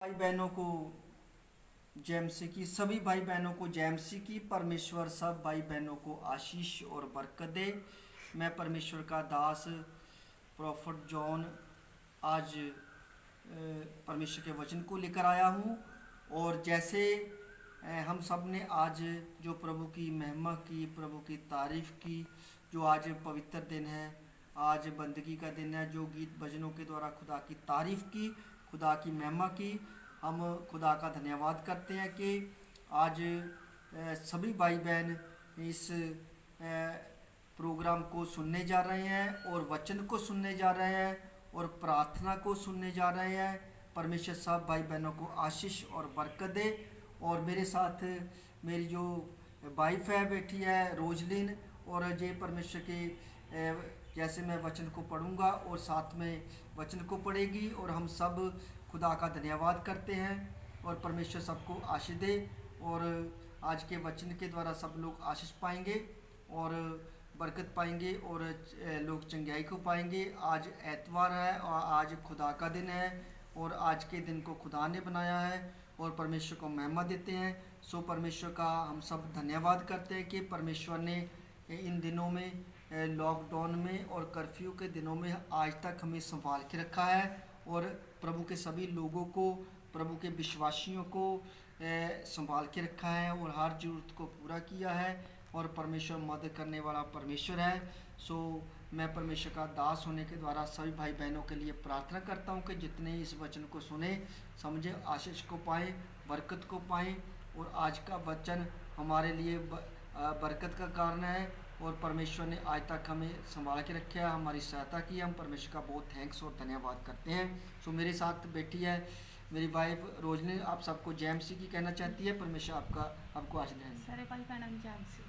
भाई बहनों को जेएमसी की सभी भाई बहनों को जेएमसी की परमेश्वर सब भाई बहनों को आशीष और बरकत दे। मैं परमेश्वर का दास प्रॉफट जॉन आज परमेश्वर के वचन को लेकर आया हूँ। और जैसे हम सब ने आज जो प्रभु की महिमा की, प्रभु की तारीफ की, जो आज पवित्र दिन है, आज बंदगी का दिन है, जो गीत भजनों के द्वारा खुदा की तारीफ की, खुदा की महिमा की, हम खुदा का धन्यवाद करते हैं कि आज सभी भाई बहन इस प्रोग्राम को सुनने जा रहे हैं और वचन को सुनने जा रहे हैं और प्रार्थना को सुनने जा रहे हैं। परमेश्वर सब भाई बहनों को आशीष और बरकत दे। और मेरे साथ मेरी जो वाइफ है बैठी है रोजलिन, और जे परमेश्वर के जैसे मैं वचन को पढ़ूंगा और साथ में वचन को पढ़ेगी और हम सब खुदा का धन्यवाद करते हैं और परमेश्वर सबको आशीष दे। और आज के वचन के द्वारा सब लोग आशीष पाएंगे और बरकत पाएंगे और लोग चंगाई को पाएंगे। आज एतवार है और आज खुदा का दिन है और आज के दिन को खुदा ने बनाया है और परमेश्वर को महिमा देते हैं। सो परमेश्वर का हम सब धन्यवाद करते हैं कि परमेश्वर ने इन दिनों में, लॉकडाउन में और कर्फ्यू के दिनों में आज तक हमें संभाल के रखा है और प्रभु के सभी लोगों को, प्रभु के विश्वासियों को संभाल के रखा है और हर जरूरत को पूरा किया है और परमेश्वर मदद करने वाला परमेश्वर है। सो मैं परमेश्वर का दास होने के द्वारा सभी भाई बहनों के लिए प्रार्थना करता हूँ कि जितने इस वचन को सुने, समझे, आशीष को पाएँ, बरकत को पाएँ। और आज का वचन हमारे लिए बरकत का कारण है और परमेश्वर ने आज तक हमें संभाल के रखा है, हमारी सहायता की। हम परमेश्वर का बहुत थैंक्स और धन्यवाद करते हैं। सो मेरे साथ बैठी है मेरी वाइफ रोजनी, आप सबको जेएमसी की कहना चाहती है। परमेश्वर आपको आशीष दें। सारे भाई बहन जेएमसी।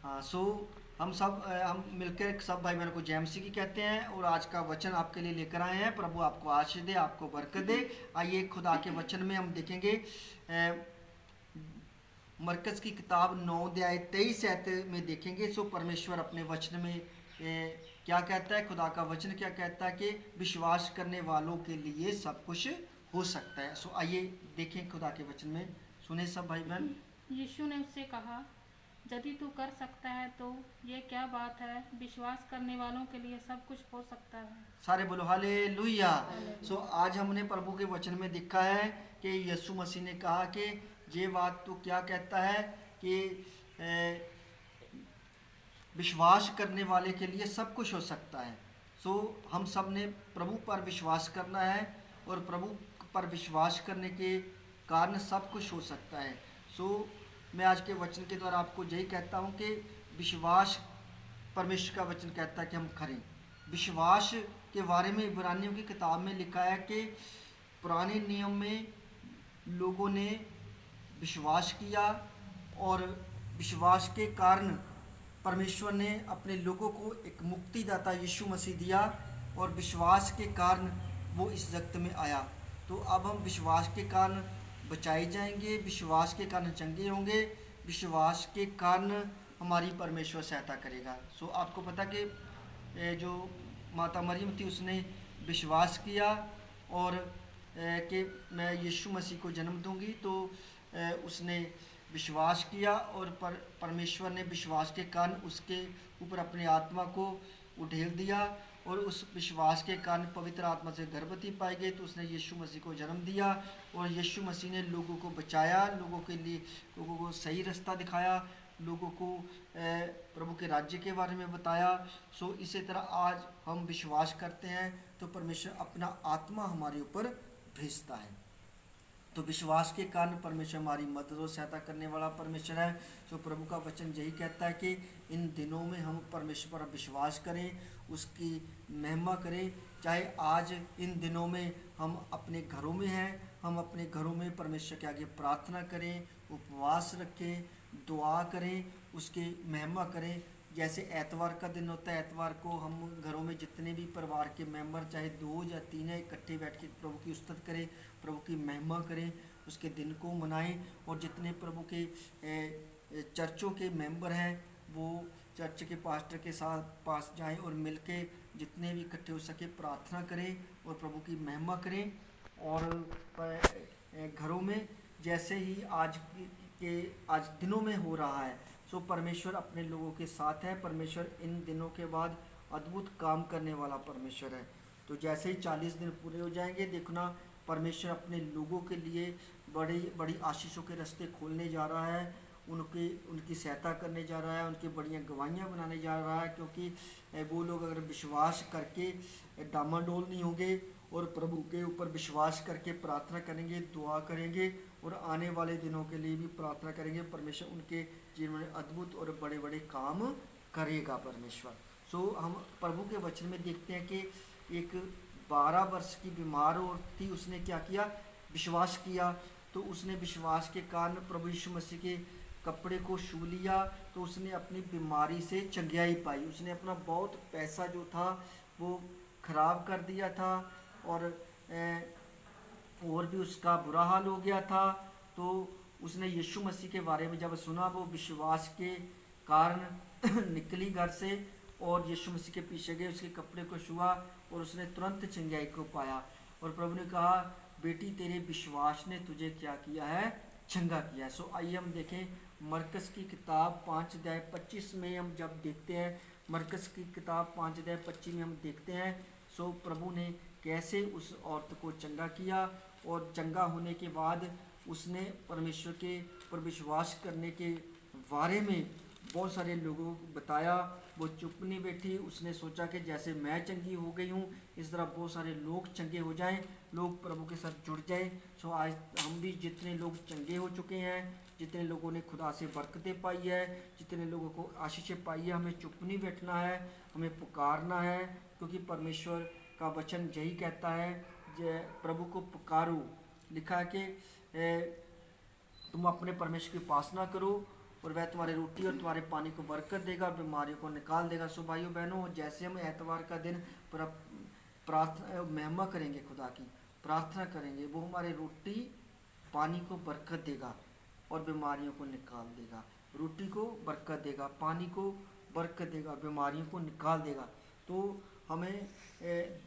हाँ, सो हम मिलकर सब भाई बहनों को जेएमसी की कहते हैं और आज का वचन आपके लिए लेकर आए हैं। प्रभु आपको आशीष दे, आपको बरकत दे। आइए खुदा के वचन में हम देखेंगे मरकज की किताब 9 अध्याय 23 आयत में देखेंगे। सो परमेश्वर अपने वचन में क्या कहता है, खुदा का वचन क्या कहता है कि विश्वास करने वालों के लिए सब कुछ हो सकता है। सो आइए देखें खुदा के वचन में, सुने सब भाई बहन। यीशु ने उससे कहा, यदि तू कर सकता है तो ये क्या बात है, विश्वास करने वालों के लिए सब कुछ हो सकता है। सारे बोलो हालेलुया। सो आज हमने प्रभु के वचन में देखा है कि यीशु मसीह ने कहा कि ये बात तो क्या कहता है कि विश्वास करने वाले के लिए सब कुछ हो सकता है। सो हम सब ने प्रभु पर विश्वास करना है और प्रभु पर विश्वास करने के कारण सब कुछ हो सकता है। सो मैं आज के वचन के द्वारा आपको यही कहता हूँ कि विश्वास, परमेश्वर का वचन कहता है कि हम करें। विश्वास के बारे में इब्रानियों की किताब में लिखा है कि पुराने नियम में लोगों ने विश्वास किया और विश्वास के कारण परमेश्वर ने अपने लोगों को एक मुक्तिदाता यीशु मसीह दिया और विश्वास के कारण वो इस जगत में आया। तो अब हम विश्वास के कारण बचाए जाएंगे, विश्वास के कारण चंगे होंगे, विश्वास के कारण हमारी परमेश्वर सहायता करेगा। सो आपको पता कि जो माता मरियम थी उसने विश्वास किया और कि मैं यीशु मसीह को जन्म दूंगी, तो उसने विश्वास किया और परमेश्वर ने विश्वास के कारण उसके ऊपर अपनी आत्मा को उधेल दिया और उस विश्वास के कारण पवित्र आत्मा से गर्भवती पाई गई, तो उसने यीशु मसीह को जन्म दिया और यीशु मसीह ने लोगों को बचाया, लोगों के लिए लोगों को सही रास्ता दिखाया, लोगों को प्रभु के राज्य के बारे में बताया। सो इसी तरह आज हम विश्वास करते हैं तो परमेश्वर अपना आत्मा हमारे ऊपर भेजता है। तो विश्वास के कारण परमेश्वर हमारी मदद और सहायता करने वाला परमेश्वर है। तो प्रभु का वचन यही कहता है कि इन दिनों में हम परमेश्वर पर विश्वास करें, उसकी महिमा करें। चाहे आज इन दिनों में हम अपने घरों में हैं, हम अपने घरों में परमेश्वर के आगे प्रार्थना करें, उपवास रखें, दुआ करें, उसकी महिमा करें। जैसे एतवार का दिन होता है, एतवार को हम घरों में जितने भी परिवार के मेंबर, चाहे 2 या 3 है, इकट्ठे बैठ के प्रभु की स्तुति करें, प्रभु की महिमा करें, उसके दिन को मनाएं। और जितने प्रभु के चर्चों के मेंबर हैं वो चर्च के पास्टर के साथ पास जाएं और मिलके जितने भी इकट्ठे हो सके प्रार्थना करें और प्रभु की महिमा करें। और घरों में जैसे ही आज दिनों में हो रहा है। सो परमेश्वर अपने लोगों के साथ है। परमेश्वर इन दिनों के बाद अद्भुत काम करने वाला परमेश्वर है। तो जैसे ही 40 दिन पूरे हो जाएंगे, देखना परमेश्वर अपने लोगों के लिए बड़ी बड़ी आशीषों के रास्ते खोलने जा रहा है, उनकी सहायता करने जा रहा है, उनकी बढ़िया गवाहियाँ बनाने जा रहा है। क्योंकि वो लोग अगर विश्वास करके डामाडोल नहीं होंगे और प्रभु के ऊपर विश्वास करके प्रार्थना करेंगे, दुआ करेंगे और आने वाले दिनों के लिए भी प्रार्थना करेंगे, परमेश्वर उनके जीवन में अद्भुत और बड़े बड़े काम करेगा परमेश्वर। सो हम प्रभु के वचन में देखते हैं कि एक 12 वर्ष की बीमार औरत थी, उसने क्या किया? विश्वास किया। तो उसने विश्वास के कारण प्रभु यीशु मसीह के कपड़े को छू लिया, तो उसने अपनी बीमारी से चंगियाई पाई। उसने अपना बहुत पैसा जो था वो खराब कर दिया था और भी उसका बुरा हाल हो गया था। तो उसने यीशु मसीह के बारे में जब सुना, वो विश्वास के कारण निकली घर से और यीशु मसीह के पीछे गए, उसके कपड़े को छुआ और उसने तुरंत चंगाई को पाया। और प्रभु ने कहा, बेटी तेरे विश्वास ने तुझे क्या किया है? चंगा किया है। सो आइए हम देखें मरकस की किताब 5:25 में हम जब देखते हैं, मरकस की किताब 5:25 में हम देखते हैं सो प्रभु ने कैसे उस औरत को चंगा किया। और चंगा होने के बाद उसने परमेश्वर के पर विश्वास करने के बारे में बहुत सारे लोगों को बताया। वो चुप नहीं बैठी, उसने सोचा कि जैसे मैं चंगी हो गई हूँ इस तरह बहुत सारे लोग चंगे हो जाएं, लोग प्रभु के साथ जुड़ जाएं। सो आज हम भी जितने लोग चंगे हो चुके हैं, जितने लोगों ने खुदा से बरकतें पाई है, जितने लोगों को आशीषें पाई है, हमें चुप नहीं बैठना है, हमें पुकारना है। क्योंकि परमेश्वर का वचन यही कहता है, प्रभु को पुकारो। लिखा है कि तुम अपने परमेश्वर की उपासना करो और वह तुम्हारी रोटी और तुम्हारे पानी को बरकत देगा और बीमारियों को निकाल देगा। सो भाइयों बहनों, जैसे हम एतवार का दिन प्रार्थना महिमा करेंगे, खुदा की प्रार्थना करेंगे, वो हमारे रोटी पानी को बरकत देगा और बीमारियों को निकाल देगा। रोटी को बरकत देगा, पानी को बरकत देगा, बीमारियों को निकाल देगा। तो हमें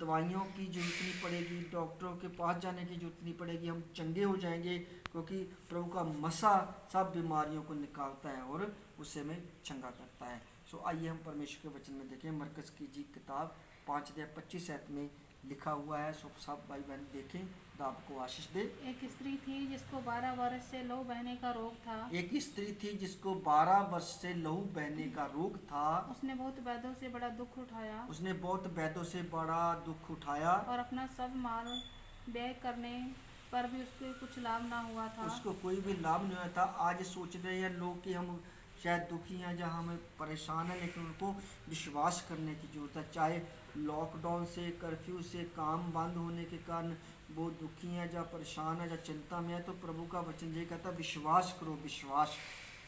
दवाइयों की जरूरत नहीं पड़ेगी, डॉक्टरों के पास जाने की जरूरत नहीं पड़ेगी, हम चंगे हो जाएंगे। क्योंकि प्रभु का मसा सब बीमारियों को निकालता है और उससे हमें चंगा करता है। सो आइए हम परमेश्वर के वचन में देखें, मरकस की जी किताब 5:25 में लिखा हुआ है। सो सब भाई बहन देखें, खुदा आपको आशीष दे। एक स्त्री थी जिसको 12 वर्ष से लहू बहने का रोग था। एक स्त्री थी जिसको 12 वर्ष से लहू बहने का रोग था। उसने बहुत वैद्यों से बड़ा दुख उठाया उसने बहुत वैद्यों से बड़ा दुख उठाया और अपना सब माल व्यय करने पर भी उसको कुछ लाभ ना हुआ था। उसको कोई भी लाभ नहीं हुआ था। आज सोच रहे हैं लोग कि हम शायद दुखी हैं, जहाँ हमें परेशान है, लेकिन उनको विश्वास करने की जरूरत है। चाहे लॉकडाउन से, कर्फ्यू से, काम बंद होने के कारण वो दुखी हैं, जहाँ परेशान है, जहाँ चिंता में है, तो प्रभु का वचन ये कहता है विश्वास करो, विश्वास।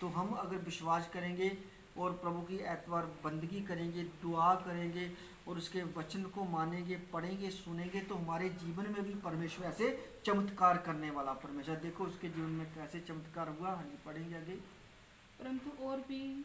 तो हम अगर विश्वास करेंगे और प्रभु की एतवार बंदगी करेंगे, दुआ करेंगे और उसके वचन को मानेंगे, पढ़ेंगे, सुनेंगे, तो हमारे जीवन में भी परमेश्वर ऐसे चमत्कार करने वाला परमेश्वर। देखो उसके जीवन में कैसे चमत्कार हुआ। हाँ जी, पढ़ेंगे आगे। परंतु और भी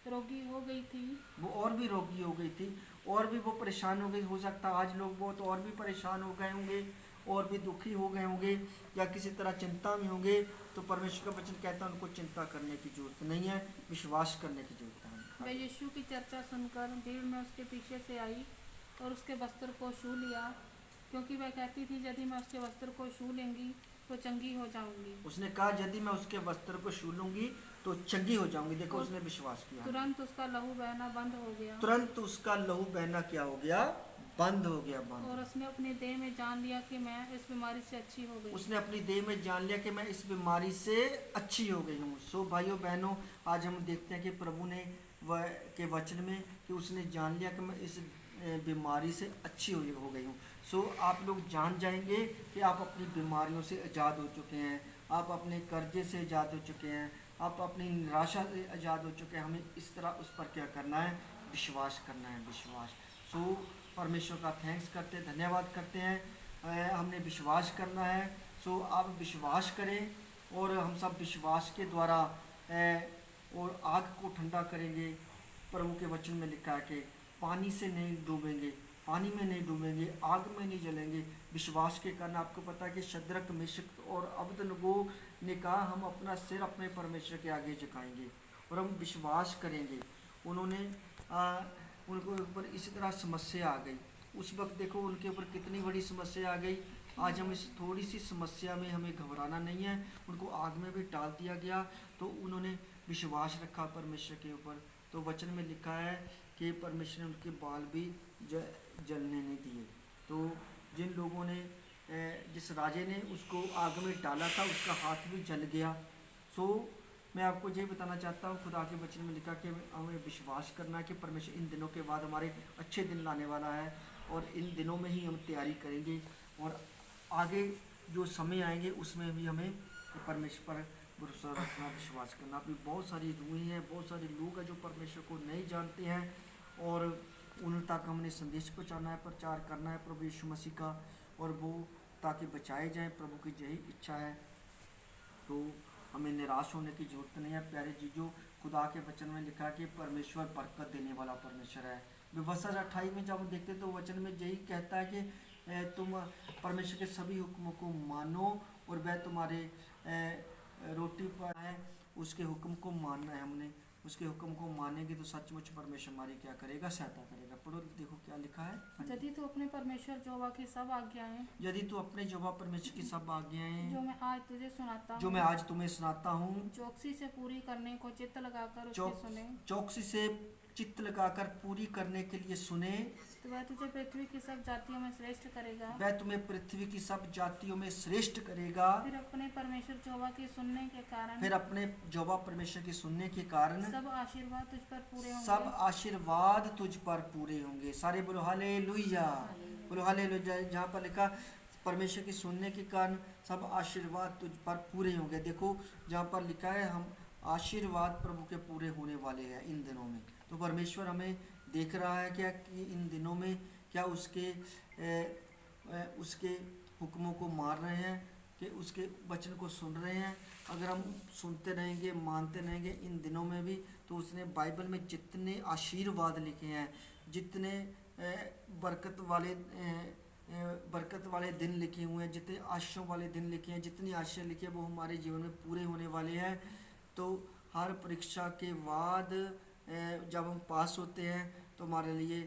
रोगी हो गई थी। वो और भी रोगी हो गई थी, और भी वो परेशान हो गई। हो सकता है आज लोग बहुत और भी परेशान हो गए होंगे, और भी दुखी हो गए होंगे, या किसी तरह चिंता में होंगे। तो परमेश्वर का वचन कहता है उनको चिंता करने की जरूरत नहीं है, विश्वास करने की जरूरत है। वह यीशु की चर्चा सुनकर भीड़ में उसके पीछे से आई और उसके वस्त्र को छू लिया, क्योंकि वह कहती थी यदि मैं उसके वस्त्र को छू लेंगी तो चंगी हो जाऊंगी। उसने कहा यदि मैं उसके वस्त्र को छू लूंगी तो चंगी हो जाऊंगी। देखो उसने विश्वास किया। तुरंत उसका लहू बहना बंद हो गया। तुरंत उसका लहू बहना क्या हो गया? बंद हो गया, बंद। और उसने अपने देह में जान लिया कि मैं इस बीमारी से अच्छी हो गई। उसने अपनी देह में जान लिया कि मैं इस बीमारी से अच्छी हो गई हूँ। सो भाइयों बहनों, आज हम देखते हैं कि प्रभु ने के वचन में कि उसने जान लिया कि मैं इस बीमारी से अच्छी हो गई हूँ। सो आप लोग जान जाएंगे कि आप अपनी बीमारियों से आज़ाद हो चुके हैं, आप अपने कर्जे से आज़ाद हो चुके हैं, आप अपनी निराशा से आज़ाद हो चुके हैं। हमें इस तरह उस पर क्या करना है? विश्वास करना है, विश्वास। सो परमेश्वर का थैंक्स करते हैं, धन्यवाद करते हैं। हमने विश्वास करना है। सो आप विश्वास करें और हम सब विश्वास के द्वारा और आग को ठंडा करेंगे। प्रभु के वचन में लिखा है कि पानी से नहीं डूबेंगे, पानी में नहीं डूबेंगे, आग में नहीं जलेंगे। विश्वास के कारण आपको पता है कि शद्रक, मेशक और अबेदनगो ने कहा हम अपना सिर अपने परमेश्वर के आगे झुकाएंगे और हम विश्वास करेंगे। उन्होंने उनको ऊपर इसी तरह समस्या आ गई। उस वक्त देखो उनके ऊपर कितनी बड़ी समस्या आ गई। आज हम इस थोड़ी सी समस्या में हमें घबराना नहीं है। उनको आग में भी डाल दिया गया तो उन्होंने विश्वास रखा परमेश्वर के ऊपर। तो वचन में लिखा है कि परमेश्वर ने उनके बाल भी जलने नहीं दिए। तो जिन लोगों ने जिस राजे ने उसको आग में डाला था उसका हाथ भी जल गया। सो मैं आपको ये बताना चाहता हूँ, खुदा के वचन में लिखा कि हमें विश्वास करना है कि परमेश्वर इन दिनों के बाद हमारे अच्छे दिन लाने वाला है और इन दिनों में ही हम तैयारी करेंगे और आगे जो समय आएंगे उसमें भी हमें परमेश्वर पर भरोसा रखना, विश्वास करना। अभी बहुत सारी रूहें हैं, बहुत सारे लोग हैं जो परमेश्वर को नहीं जानते हैं और उन तक हमने संदेश पहुँचाना है, प्रचार करना है प्रभु यीशु मसीह का, और वो ताकि बचाए जाएं। प्रभु की यही इच्छा है। तो हमें निराश होने की ज़रूरत नहीं है प्यारे जीजो। खुदा के वचन में लिखा है कि परमेश्वर बरकत देने वाला परमेश्वर है। व्यवस्था 28 में जब हम देखते तो वचन में यही कहता है कि तुम परमेश्वर के सभी हुक्मों को मानो और वह तुम्हारे रोटी पर है, उसके हुक्म को मानना है। हमने उसके हुक्म को मानेंगे तो सचमुच परमेश्वर हमारी क्या करेगा, सहायता करेगा। पढ़ो देखो क्या लिखा है। यदि तू अपने परमेश्वर यहोवा की सब आज्ञाएं, यदि तू अपने यहोवा परमेश्वर की सब आज्ञाएं जो मैं आज तुझे सुनाता जो हूँ, मैं आज तुम्हें सुनाता हूँ, चौकसी से पूरी करने को चित्त लगाकर उसके सुने, चौकसी से चित्त लगाकर पूरी करने के लिए सुने, तो वह तुझे पृथ्वी की सब जातियों में श्रेष्ठ करेगा। वह तुम्हें पृथ्वी की सब जातियों में श्रेष्ठ करेगा। फिर अपने परमेश्वर यहोवा के सुनने के कारण, फिर अपने यहोवा परमेश्वर के सुनने के कारण सब आशीर्वाद तुझ पर पूरे होंगे। सब आशीर्वाद तुझ पर पूरे होंगे। सारे बोलो हालेलुया, बोलो हालेलुया। जहाँ पर लिखा परमेश्वर की सुनने के कारण सब आशीर्वाद तुझ पर पूरे होंगे। देखो जहाँ पर लिखा है हम आशीर्वाद प्रभु के पूरे होने वाले हैं इन दिनों में। तो परमेश्वर हमें देख रहा है क्या कि इन दिनों में क्या उसके हुक्मों को मान रहे हैं, कि उसके वचन को सुन रहे हैं। अगर हम सुनते रहेंगे, मानते रहेंगे इन दिनों में भी, तो उसने बाइबल में जितने आशीर्वाद लिखे हैं, जितने बरकत वाले दिन लिखे हुए हैं, जितने आशीषों वाले दिन लिखे हैं, जितनी आशीष लिखी है वो हमारे जीवन में पूरे होने वाले हैं। तो हर परीक्षा के बाद जब हम पास होते हैं तो हमारे लिए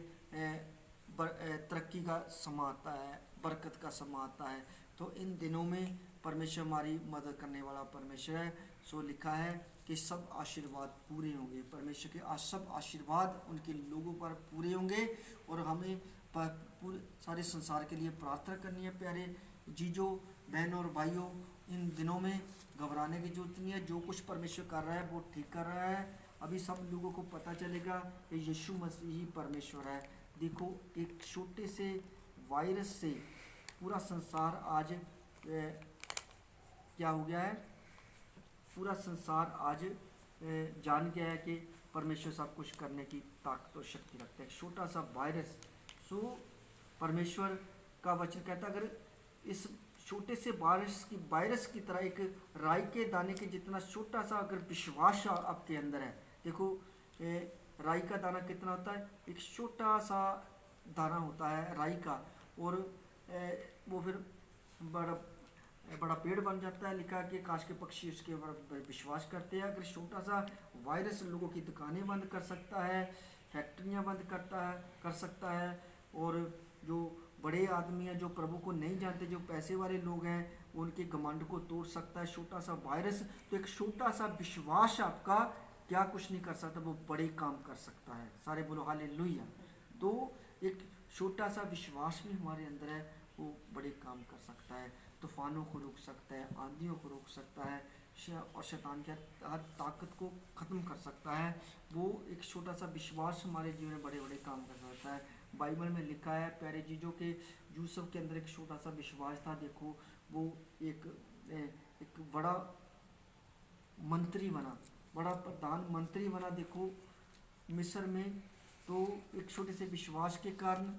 तरक्की का समय आता है, बरकत का समय आता है। तो इन दिनों में परमेश्वर हमारी मदद करने वाला परमेश्वर है। सो लिखा है कि सब आशीर्वाद पूरे होंगे। परमेश्वर के सब आशीर्वाद उनके लोगों पर पूरे होंगे और हमें पूरे सारे संसार के लिए प्रार्थना करनी है। प्यारे जीजो, बहनों और भाइयों, इन दिनों में घबराने की जरूरत नहीं है। जो कुछ परमेश्वर कर रहा है वो ठीक कर रहा है। अभी सब लोगों को पता चलेगा कि यीशु मसीह ही परमेश्वर है। देखो एक छोटे से वायरस से पूरा संसार आज क्या हो गया है, पूरा संसार आज जान गया है कि परमेश्वर सब कुछ करने की ताकत और शक्ति रखता है। छोटा सा वायरस, सो परमेश्वर का वचन कहता है अगर इस छोटे से वायरस की तरह एक राई के दाने के जितना छोटा सा अगर विश्वास आपके अंदर है, देखो राई का दाना कितना होता है, एक छोटा सा दाना होता है राई का, और वो फिर बड़ा पेड़ बन जाता है। लिखा कि काश के पक्षी उसके ऊपर विश्वास करते हैं। अगर छोटा सा वायरस लोगों की दुकानें बंद कर सकता है, फैक्ट्रियां बंद कर सकता है, और जो बड़े आदमी हैं जो प्रभु को नहीं जानते, जो पैसे वाले लोग हैं, उनके घमंड को तोड़ सकता है छोटा सा वायरस। तो एक छोटा सा विश्वास आपका क्या कुछ नहीं कर सकता, वो बड़े काम कर सकता है। सारे बोलो हालेलुया। तो एक छोटा सा विश्वास भी हमारे अंदर है, वो बड़े काम कर सकता है। तूफानों को रोक सकता है, आंधियों को रोक सकता है, और शैतान की हर ताकत को ख़त्म कर सकता है। वो एक छोटा सा विश्वास हमारे जीवन में बड़े बड़े काम कर सकता है। बाइबल में लिखा है प्यारे चीज़ों के यूसुफ के अंदर एक छोटा सा विश्वास था। देखो वो एक बड़ा मंत्री बना, बड़ा प्रधानमंत्री बना। देखो मिस्र में, तो एक छोटे से विश्वास के कारण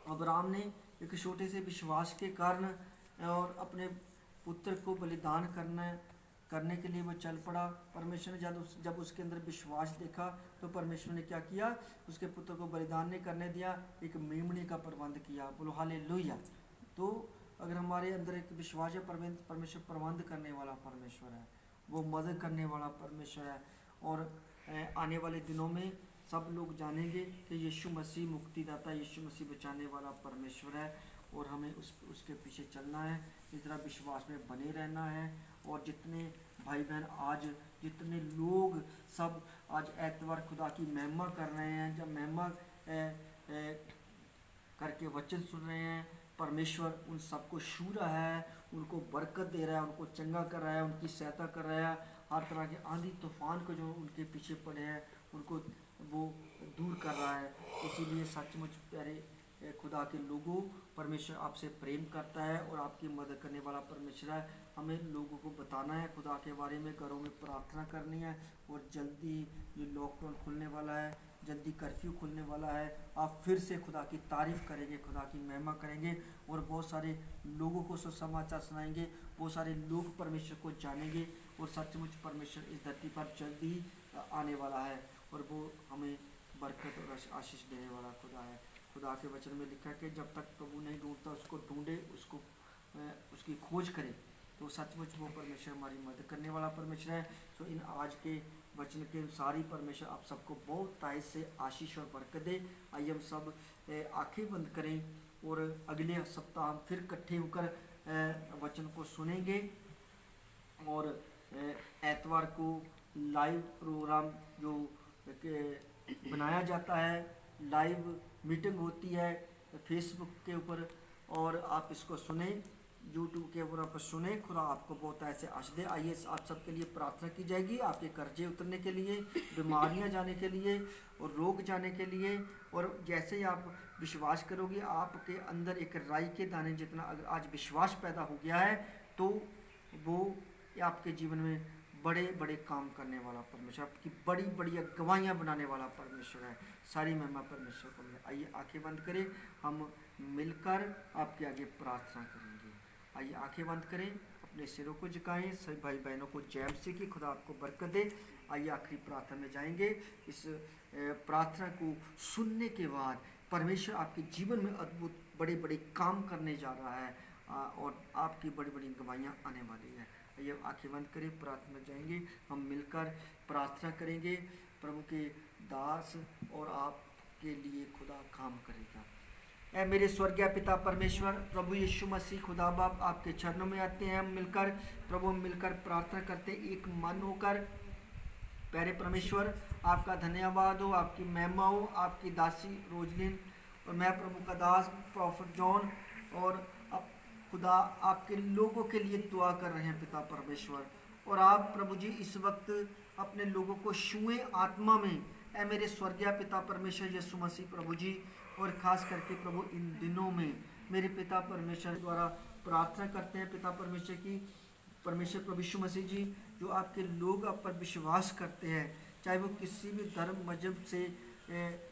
अब्राहम ने एक छोटे से विश्वास के कारण और अपने पुत्र को बलिदान करने करने के लिए वो चल पड़ा। परमेश्वर ने जब उसके अंदर विश्वास देखा तो परमेश्वर ने क्या किया, उसके पुत्र को बलिदान नहीं करने दिया, एक मेमने का प्रबंध किया। बोलो हालेलुया। तो अगर हमारे अंदर एक विश्वास है, परमेश्वर प्रबंध करने वाला परमेश्वर है, वो मदद करने वाला परमेश्वर है। और आने वाले दिनों में सब लोग जानेंगे कि यीशु मसीह मुक्तिदाता, यीशु मसीह बचाने वाला परमेश्वर है, और हमें उसके पीछे चलना है, इस तरह विश्वास में बने रहना है। और जितने भाई बहन आज, जितने लोग सब आज एतवार खुदा की महिमा कर रहे हैं, जब महिमा करके वचन सुन रहे हैं, परमेश्वर उन सबको छू रहा है, उनको बरकत दे रहा है, उनको चंगा कर रहा है, उनकी सहायता कर रहा है। हर तरह के आंधी तूफान को जो उनके पीछे पड़े हैं उनको वो दूर कर रहा है। इसीलिए सचमुच प्यारे खुदा के लोगों, परमेश्वर आपसे प्रेम करता है और आपकी मदद करने वाला परमेश्वर है। हमें लोगों को बताना है खुदा के बारे में, घरों में प्रार्थना करनी है। और जल्दी ये लॉकडाउन खुलने वाला है, जल्दी कर्फ्यू खुलने वाला है, आप फिर से खुदा की तारीफ़ करेंगे, खुदा की महिमा करेंगे, और बहुत सारे लोगों को सुसमाचार सुनाएंगे, बहुत सारे लोग परमेश्वर को जानेंगे। और सचमुच परमेश्वर इस धरती पर जल्दी ही आने वाला है, और वो हमें बरकत और आशीष देने वाला खुदा है। खुदा के वचन में लिखा है कि जब तक प्रभु नहीं ढूंढता उसको ढूंढे, उसको उसकी खोज करे। तो सचमुच वो परमेश्वर हमारी मदद करने वाला परमेश्वर है। तो इन आज के वचन के अनुसार ही परमेश्वर आप सबको बहुत तायत से आशीष और बरकत दे। आइए हम सब आंखें बंद करें, और अगले सप्ताह हम फिर इकट्ठे होकर वचन को सुनेंगे। और एतवार को लाइव प्रोग्राम जो बनाया जाता है, लाइव मीटिंग होती है फेसबुक के ऊपर, और आप इसको सुने, यूट्यूब के ऊपर आप सुने। खुदा आपको बहुत ऐसे आशीष दे। आइए आप सबके लिए प्रार्थना की जाएगी, आपके कर्जे उतरने के लिए, बीमारियां जाने के लिए, और रोग जाने के लिए। और जैसे ही आप विश्वास करोगे, आपके अंदर एक राई के दाने जितना अगर आज विश्वास पैदा हो गया है, तो वो आपके जीवन में बड़े बड़े काम करने वाला परमेश्वर, आपकी बड़ी बड़ी गवाहियाँ बनाने वाला परमेश्वर है। सारी महिमा परमेश्वर को मिले। आइए आंखें बंद करें, हम मिलकर आपके आगे प्रार्थना करेंगे। आइए आंखें बंद करें, अपने सिरों को झुकाएं। सभी भाई बहनों को जय मसीह की, खुदा आपको बरकत दे। आइए आखिरी प्रार्थना में जाएंगे। इस प्रार्थना को सुनने के बाद परमेश्वर आपके जीवन में अद्भुत बड़े बड़े काम करने जा रहा है, और आपकी बड़ी बड़ी गवाहियाँ आने वाली है। आइए आंखें बंद करें, प्रार्थना में जाएंगे, हम मिलकर प्रार्थना करेंगे। प्रभु के दास और आपके लिए खुदा काम करेगा। ऐ मेरे स्वर्गीय पिता परमेश्वर, प्रभु यीशु मसीह खुदा बाप, आपके चरणों में आते हैं हम मिलकर। प्रभु हम मिलकर प्रार्थना करते हैं एक मन होकर। प्यारे परमेश्वर, आपका धन्यवाद हो, आपकी महिमा हो। आपकी दासी रोजलिन और मैं प्रभु का दास प्रॉफिट जॉन, और अब खुदा आपके लोगों के लिए दुआ कर रहे हैं पिता परमेश्वर। और आप प्रभु जी इस वक्त अपने लोगों को छुएं आत्मा में। ऐ मेरे स्वर्गीय पिता परमेश्वर यीशु मसीह प्रभु जी, और ख़ास करके प्रभु इन दिनों में मेरे पिता परमेश्वर द्वारा प्रार्थना करते हैं पिता परमेश्वर की, परमेश्वर प्रभु यीशु मसीह जी, जो आपके लोग आप पर विश्वास करते हैं, चाहे वो किसी भी धर्म मजहब से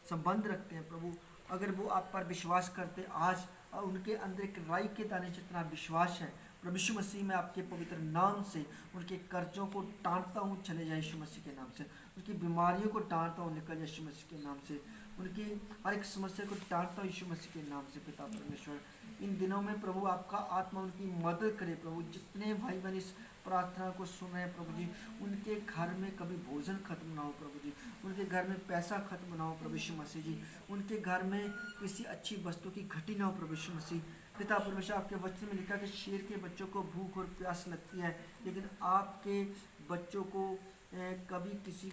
संबंध रखते हैं प्रभु, अगर वो आप पर विश्वास करते आज उनके अंदर एक राई के दाने जितना विश्वास है, प्रभु यीशु मसीह में आपके पवित्र नाम से उनके कर्जों को टांटता हूँ, चले जाए यीशु मसीह के नाम से। उनकी बीमारियों को टांटता हूँ, निकल जाए यीशु मसीह के नाम से। उनकी हर एक समस्या को टांटता हूँ यीशु मसीह के नाम से पिता परमेश्वर। इन दिनों में प्रभु आपका आत्मा उनकी मदद करे प्रभु। जितने भाई बहन इस प्रार्थना को सुन रहे हैं प्रभु जी, उनके घर में कभी भोजन खत्म ना हो प्रभु जी, उनके घर में पैसा खत्म ना हो प्रभु यीशु मसीह जी, उनके घर में किसी अच्छी वस्तु की घटी ना हो प्रभु यीशु मसीह। पिता परमेश्वर, आपके वचन में लिखा कि शेर के बच्चों को भूख और प्यास लगती है, लेकिन आपके बच्चों को कभी किसी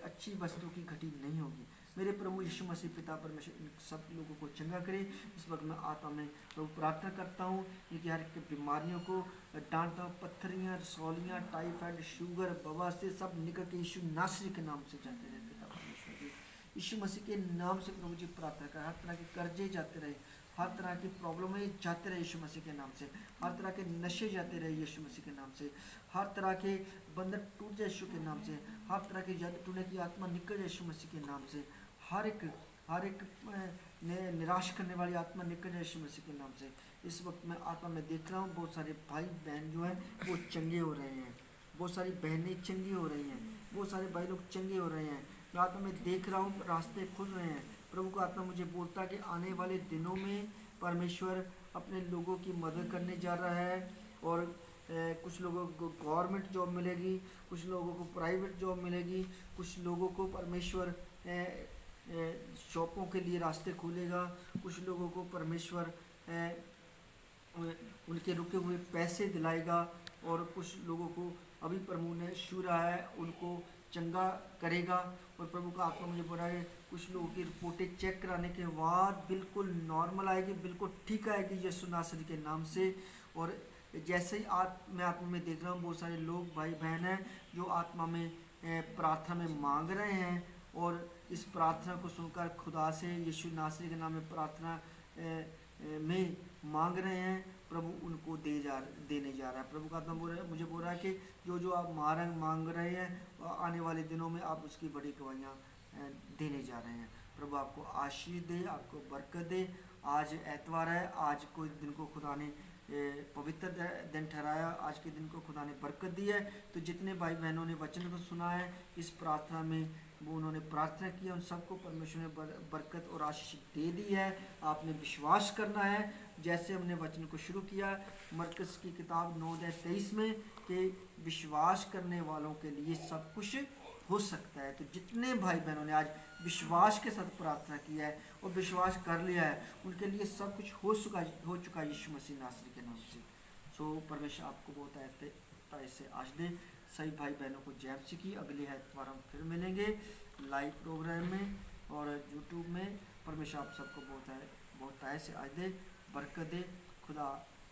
अच्छी वस्तु की घटी नहीं होगी। मेरे प्रभु यीशु मसीह पिता परमेश्वर इन सब लोगों को चंगा करे। इस वक्त मैं आत्मा में प्रभु प्रार्थना करता हूँ, इनकी हर एक बीमारियों को डांटता हूँ, पत्थरियाँ, रसौलियाँ, टाइफाइड, शुगर, बवासीर सब निकल के यीशु नासरी के नाम से जाते रहे पिता परमेश्वर जी। यीशु मसीह के नाम से प्रभु जी प्रार्थना कर, हर तरह के कर्जे जाते रहे, हर तरह की प्रॉब्लम है जाते रहे यीशु मसीह के नाम से, हर तरह के नशे जाते रहे यीशु मसीह के नाम से, हर तरह के बंधन टूट जाए यीशु के नाम से, हर तरह की जद टूटने की आत्मा निकल जाए यीशु मसीह के नाम से, हर एक निराश करने वाली आत्मा निकल जाए यीशु मसीह के नाम से। इस वक्त मैं आत्मा में देख रहा हूँ बहुत सारे भाई बहन जो हैं वो चंगे हो रहे हैं, बहुत सारी बहनें चंगी हो रही हैं, बहुत सारे भाई लोग चंगे हो रहे हैं। मैं आत्मा में देख रहा हूँ रास्ते खुल रहे हैं। प्रभु का आत्मा मुझे बोलता है कि आने वाले दिनों में परमेश्वर अपने लोगों की मदद करने जा रहा है। और कुछ लोगों को गवर्नमेंट जॉब मिलेगी, कुछ लोगों को प्राइवेट जॉब मिलेगी, कुछ लोगों को परमेश्वर शॉपों के लिए रास्ते खोलेगा, कुछ लोगों को परमेश्वर उनके रुके हुए पैसे दिलाएगा, और कुछ लोगों को अभी प्रभु ने छू रहा है उनको चंगा करेगा। और प्रभु का आत्मा मुझे बोल रहा है कुछ लोगों की रिपोर्टें चेक कराने के बाद बिल्कुल नॉर्मल आएगी, बिल्कुल ठीक आएगी यीशु नासरी के नाम से। और जैसे ही मैं आत्मा में देख रहा हूँ बहुत सारे लोग भाई बहन हैं जो आत्मा में प्रार्थना में मांग रहे हैं, और इस प्रार्थना को सुनकर खुदा से यीशु नासरी के नाम में प्रार्थना में मांग रहे हैं, प्रभु उनको देने जा रहा है। प्रभु का आत्मा मुझे बोल रहा है कि जो आप मांग रहे हैं आने वाले दिनों में आप उसकी बड़ी गवाहियाँ देने जा रहे हैं। प्रभु आपको आशीष दे, आपको बरकत दे। आज एतवार है, आज कोई दिन को खुदा ने पवित्र दिन ठहराया, आज के दिन को खुदा ने बरकत दी है। तो जितने भाई बहनों ने वचन को सुना है इस प्रार्थना में, वो उन्होंने प्रार्थना की है, उन सबको परमेश्वर ने बरकत और आशीष दे दी है। आपने विश्वास करना है, जैसे हमने वचन को शुरू किया मरकस की किताब 9:23 में कि विश्वास करने वालों के लिए सब कुछ हो सकता है। तो जितने भाई बहनों ने आज विश्वास के साथ प्रार्थना किया है और विश्वास कर लिया है, उनके लिए सब कुछ हो चुका यीशु मसीह नासरी के नाम से। सो परमेश्वर आपको बहुत ऐसे आज दे। सभी भाई बहनों को जय मसीह की। अगले एतवार हम फिर मिलेंगे लाइव प्रोग्राम में और यूट्यूब में। परमेश्वर आप सबको बहुत ऐसे आज दे, बरकत दे। खुदा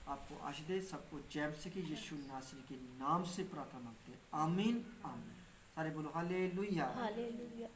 आपको आशीष दे। सबको जय मसीह की यीशु नासरी के नाम से प्रार्थना मांगते हैं। आमीन आमीन। सारे बोलो हालेलुया। हालेलुया।